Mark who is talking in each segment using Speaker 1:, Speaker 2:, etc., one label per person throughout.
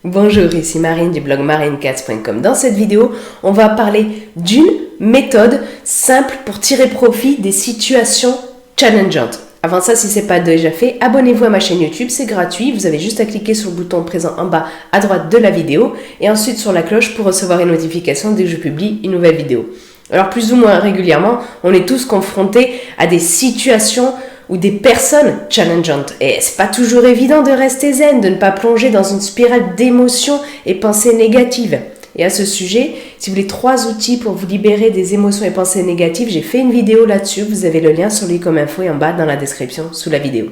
Speaker 1: Bonjour, ici Marine du blog marinecats.com. Dans cette vidéo, on va parler d'une méthode simple pour tirer profit des situations challengeantes. Avant ça, si ce n'est pas déjà fait, abonnez-vous à ma chaîne YouTube, c'est gratuit. Vous avez juste à cliquer sur le bouton présent en bas à droite de la vidéo et ensuite sur la cloche pour recevoir une notification dès que je publie une nouvelle vidéo. Alors plus ou moins régulièrement, on est tous confrontés à des situations ou des personnes challengeantes. Et c'est pas toujours évident de rester zen, de ne pas plonger dans une spirale d'émotions et pensées négatives. Et à ce sujet, si vous voulez 3 outils pour vous libérer des émotions et pensées négatives, j'ai fait une vidéo là-dessus. Vous avez le lien sur comme info et en bas dans la description sous la vidéo.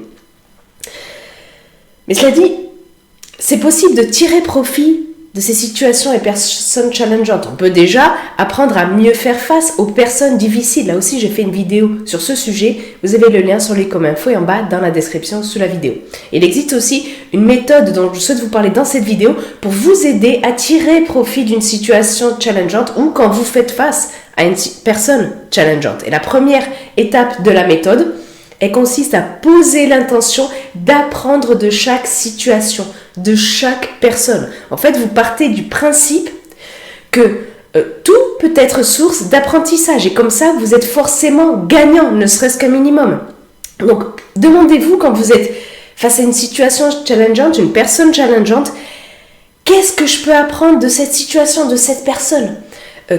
Speaker 1: Mais cela dit, c'est possible de tirer profit de ces situations et personnes challengeantes. On peut déjà apprendre à mieux faire face aux personnes difficiles. Là aussi, j'ai fait une vidéo sur ce sujet. Vous avez le lien sur comme info et en bas dans la description sous la vidéo. Il existe aussi une méthode dont je souhaite vous parler dans cette vidéo pour vous aider à tirer profit d'une situation challengeante ou quand vous faites face à une personne challengeante. Et la première étape de la méthode, elle consiste à poser l'intention d'apprendre de chaque situation, de chaque personne. En fait, vous partez du principe que tout peut être source d'apprentissage et comme ça, vous êtes forcément gagnant, ne serait-ce qu'un minimum. Donc, demandez-vous quand vous êtes face à une situation challengeante, une personne challengeante, qu'est-ce que je peux apprendre de cette situation, de cette personne ?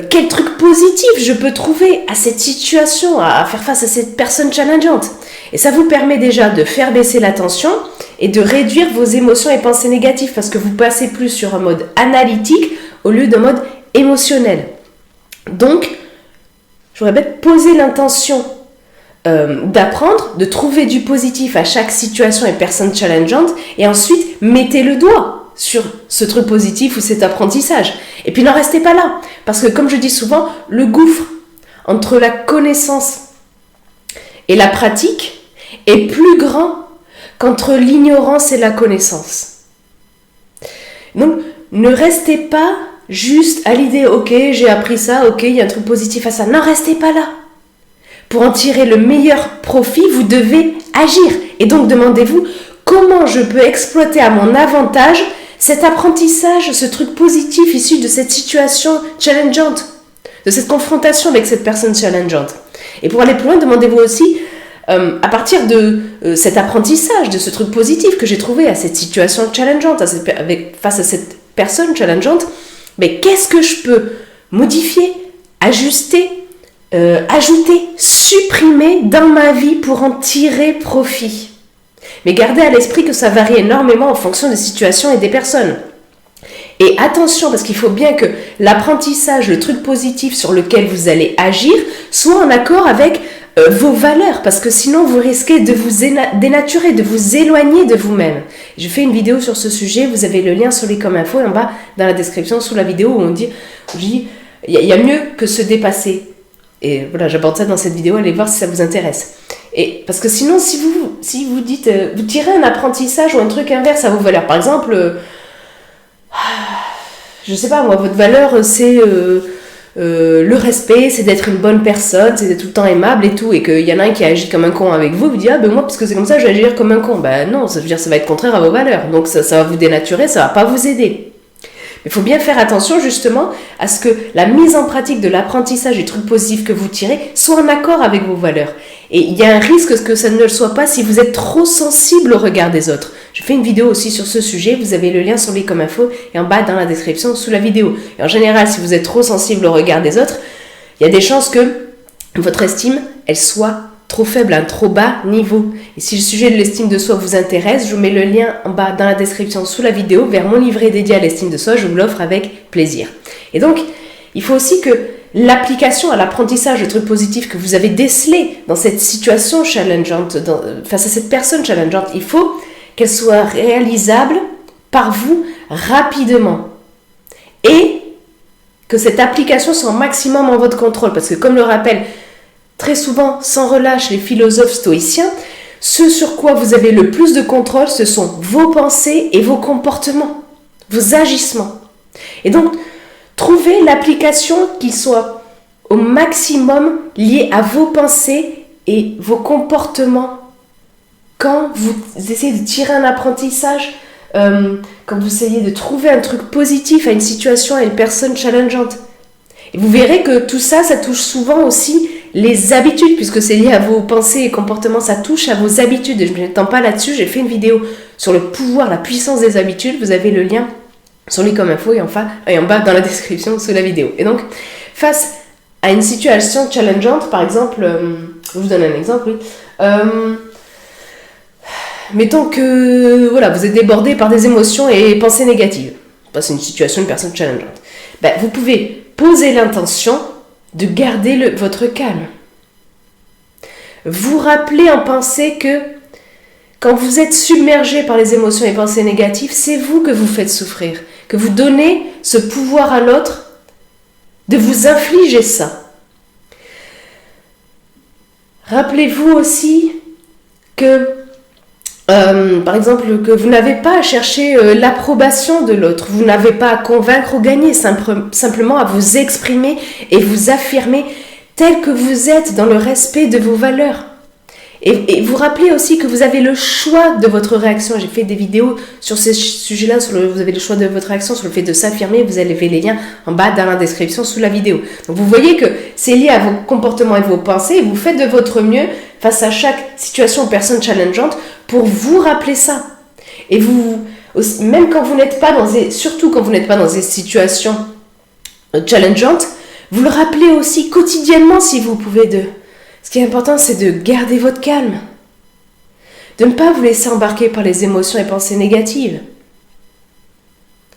Speaker 1: Quel truc positif je peux trouver à cette situation, à faire face à cette personne challengeante. Et ça vous permet déjà de faire baisser la tension et de réduire vos émotions et pensées négatives parce que vous passez plus sur un mode analytique au lieu d'un mode émotionnel. Donc, je vous répète, posez l'intention d'apprendre, de trouver du positif à chaque situation et personne challengeante et ensuite mettez le doigt sur ce truc positif ou cet apprentissage. Et puis n'en restez pas là. Parce que comme je dis souvent, le gouffre entre la connaissance et la pratique est plus grand qu'entre l'ignorance et la connaissance. Donc ne restez pas juste à l'idée, ok, j'ai appris ça, ok, il y a un truc positif à ça. N'en restez pas là. Pour en tirer le meilleur profit, vous devez agir. Et donc demandez-vous, comment je peux exploiter à mon avantage cet apprentissage, ce truc positif issu de cette situation challengeante, de cette confrontation avec cette personne challengeante. Et pour aller plus loin, demandez-vous aussi, à partir de cet apprentissage, de ce truc positif que j'ai trouvé à cette situation challengeante, face à cette personne challengeante, mais qu'est-ce que je peux modifier, ajuster, ajouter, supprimer dans ma vie pour en tirer profit ? Mais gardez à l'esprit que ça varie énormément en fonction des situations et des personnes. Et attention, parce qu'il faut bien que l'apprentissage, le truc positif sur lequel vous allez agir, soit en accord avec vos valeurs. Parce que sinon, vous risquez de vous dénaturer, de vous éloigner de vous-même. J'ai fait une vidéo sur ce sujet, vous avez le lien sur comme info en bas dans la description sous la vidéo où je dis, il y a mieux que se dépasser. Et voilà, j'aborde ça dans cette vidéo, allez voir si ça vous intéresse. Et parce que sinon, si vous dites, vous tirez un apprentissage ou un truc inverse à vos valeurs, par exemple, je sais pas moi, votre valeur c'est le respect, c'est d'être une bonne personne, c'est d'être tout le temps aimable et tout, et qu'il y en a un qui agit comme un con avec vous, vous dites ah ben moi parce que c'est comme ça je vais agir comme un con, ben non, ça veut dire ça va être contraire à vos valeurs, donc ça va vous dénaturer, ça va pas vous aider. Il faut bien faire attention justement à ce que la mise en pratique de l'apprentissage du truc positif que vous tirez soit en accord avec vos valeurs. Et il y a un risque que ça ne le soit pas si vous êtes trop sensible au regard des autres. Je fais une vidéo aussi sur ce sujet, vous avez le lien sur comme info et en bas dans la description sous la vidéo. Et en général, si vous êtes trop sensible au regard des autres, il y a des chances que votre estime, elle soit trop faible, à un trop bas niveau. Et si le sujet de l'estime de soi vous intéresse, je vous mets le lien en bas dans la description sous la vidéo vers mon livret dédié à l'estime de soi, je vous l'offre avec plaisir. Et donc, il faut aussi que l'application à l'apprentissage de trucs positifs que vous avez décelé dans cette situation challengeante, face à cette personne challengeante, il faut qu'elle soit réalisable par vous rapidement. Et que cette application soit au maximum en votre contrôle. Parce que comme le rappellent très souvent, sans relâche, les philosophes stoïciens, ce sur quoi vous avez le plus de contrôle, ce sont vos pensées et vos comportements, vos agissements. Et donc, trouvez l'application qui soit au maximum liée à vos pensées et vos comportements. Quand vous essayez de tirer un apprentissage quand vous essayez de trouver un truc positif à une situation, à une personne challengeante. Et vous verrez que tout ça, ça touche souvent aussi les habitudes, puisque c'est lié à vos pensées et comportements, ça touche à vos habitudes. Et je ne m'étends pas là-dessus, j'ai fait une vidéo sur le pouvoir, la puissance des habitudes. Vous avez le lien sur lui comme info et en bas dans la description sous la vidéo. Et donc, face à une situation challengeante, par exemple, je vous donne un exemple, oui. Mettons que voilà, vous êtes débordé par des émotions et pensées négatives. C'est une situation, une personne challengeante. Vous pouvez poser l'intention de garder votre calme. Vous rappelez en pensée que quand vous êtes submergé par les émotions et pensées négatives, c'est vous que vous faites souffrir, que vous donnez ce pouvoir à l'autre de vous infliger ça. Rappelez-vous aussi que, par exemple, que vous n'avez pas à chercher l'approbation de l'autre, vous n'avez pas à convaincre ou gagner, simplement à vous exprimer et vous affirmer tel que vous êtes dans le respect de vos valeurs. Et vous rappelez aussi que vous avez le choix de votre réaction. J'ai fait des vidéos sur ces sujets-là, vous avez le choix de votre réaction, sur le fait de s'affirmer. Vous avez les liens en bas dans la description sous la vidéo. Donc vous voyez que c'est lié à vos comportements et vos pensées. Et vous faites de votre mieux face à chaque situation ou personne challengeante pour vous rappeler ça. Et vous, même quand vous n'êtes pas surtout quand vous n'êtes pas dans des situations challengeantes, vous le rappelez aussi quotidiennement si vous pouvez. Ce qui est important, c'est de garder votre calme. De ne pas vous laisser embarquer par les émotions et pensées négatives.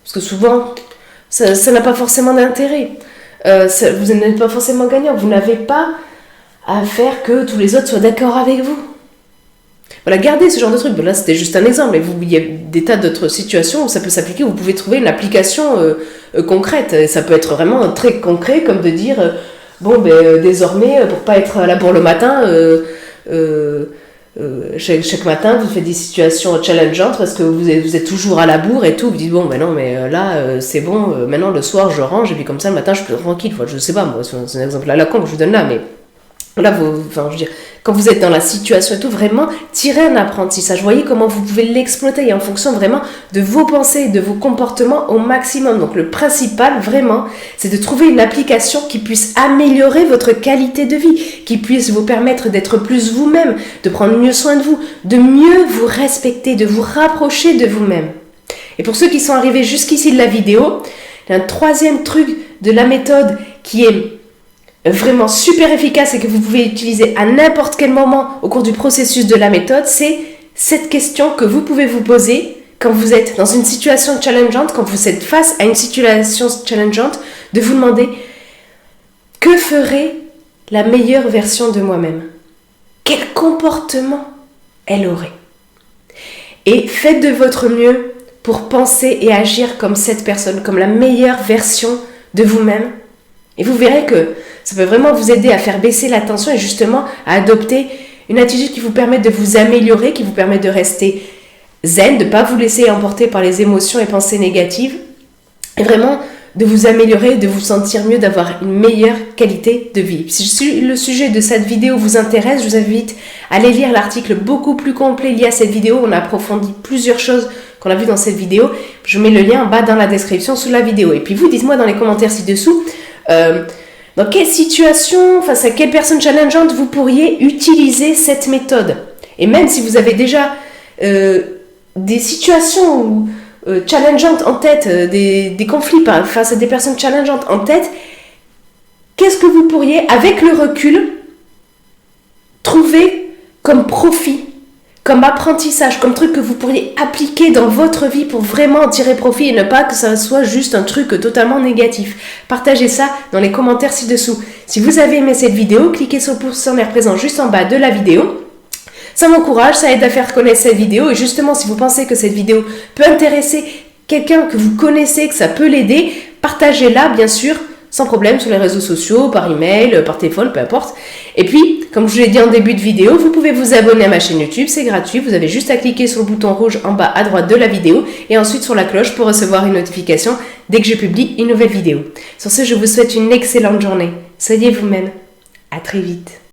Speaker 1: Parce que souvent, ça n'a pas forcément d'intérêt. Vous n'êtes pas forcément gagnant. Vous n'avez pas à faire que tous les autres soient d'accord avec vous. Voilà, gardez ce genre de truc. Là, c'était juste un exemple. Et il y a des tas d'autres situations où ça peut s'appliquer. Vous pouvez trouver une application concrète. Et ça peut être vraiment très concret, comme de dire... désormais, pour pas être à la bourre le matin, chaque matin, vous faites des situations challengeantes parce que vous êtes toujours à la bourre et tout. Vous dites, c'est bon, maintenant le soir, je range et puis comme ça, le matin, je suis plus tranquille. Enfin, je sais pas, moi, c'est un exemple à la con que je vous donne là, mais là, quand vous êtes dans la situation et tout, vraiment, tirez un apprentissage. Voyez comment vous pouvez l'exploiter et en fonction vraiment de vos pensées et de vos comportements au maximum. Donc, le principal, vraiment, c'est de trouver une application qui puisse améliorer votre qualité de vie, qui puisse vous permettre d'être plus vous-même, de prendre mieux soin de vous, de mieux vous respecter, de vous rapprocher de vous-même. Et pour ceux qui sont arrivés jusqu'ici de la vidéo, un troisième truc de la méthode qui est vraiment super efficace et que vous pouvez utiliser à n'importe quel moment au cours du processus de la méthode, c'est cette question que vous pouvez vous poser quand vous êtes dans une situation challengeante, quand vous êtes face à une situation challengeante, de vous demander que ferait la meilleure version de moi-même ? Quel comportement elle aurait ? Et faites de votre mieux pour penser et agir comme cette personne, comme la meilleure version de vous-même. Et vous verrez que ça peut vraiment vous aider à faire baisser la tension et justement à adopter une attitude qui vous permet de vous améliorer, qui vous permet de rester zen, de ne pas vous laisser emporter par les émotions et pensées négatives et vraiment de vous améliorer, de vous sentir mieux, d'avoir une meilleure qualité de vie. Si le sujet de cette vidéo vous intéresse, je vous invite à aller lire l'article beaucoup plus complet lié à cette vidéo. On a approfondi plusieurs choses qu'on a vues dans cette vidéo. Je mets le lien en bas dans la description sous la vidéo. Et puis vous, dites-moi dans les commentaires ci-dessous dans quelle situation, face à quelle personne challengeante vous pourriez utiliser cette méthode. Et même si vous avez déjà des situations challengeantes en tête, des conflits face à des personnes challengeantes en tête, qu'est-ce que vous pourriez, avec le recul, trouver comme profit, comme apprentissage, comme truc que vous pourriez appliquer dans votre vie pour vraiment en tirer profit et ne pas que ça soit juste un truc totalement négatif. Partagez ça dans les commentaires ci-dessous. Si vous avez aimé cette vidéo, cliquez sur le pouce en l'air présent juste en bas de la vidéo. Ça m'encourage, ça aide à faire connaître cette vidéo et justement si vous pensez que cette vidéo peut intéresser quelqu'un que vous connaissez, que ça peut l'aider, partagez-la bien sûr sans problème sur les réseaux sociaux, par email, par téléphone, peu importe. Et puis, comme je vous l'ai dit en début de vidéo, vous pouvez vous abonner à ma chaîne YouTube, c'est gratuit. Vous avez juste à cliquer sur le bouton rouge en bas à droite de la vidéo et ensuite sur la cloche pour recevoir une notification dès que je publie une nouvelle vidéo. Sur ce, je vous souhaite une excellente journée. Soyez vous-même. À très vite.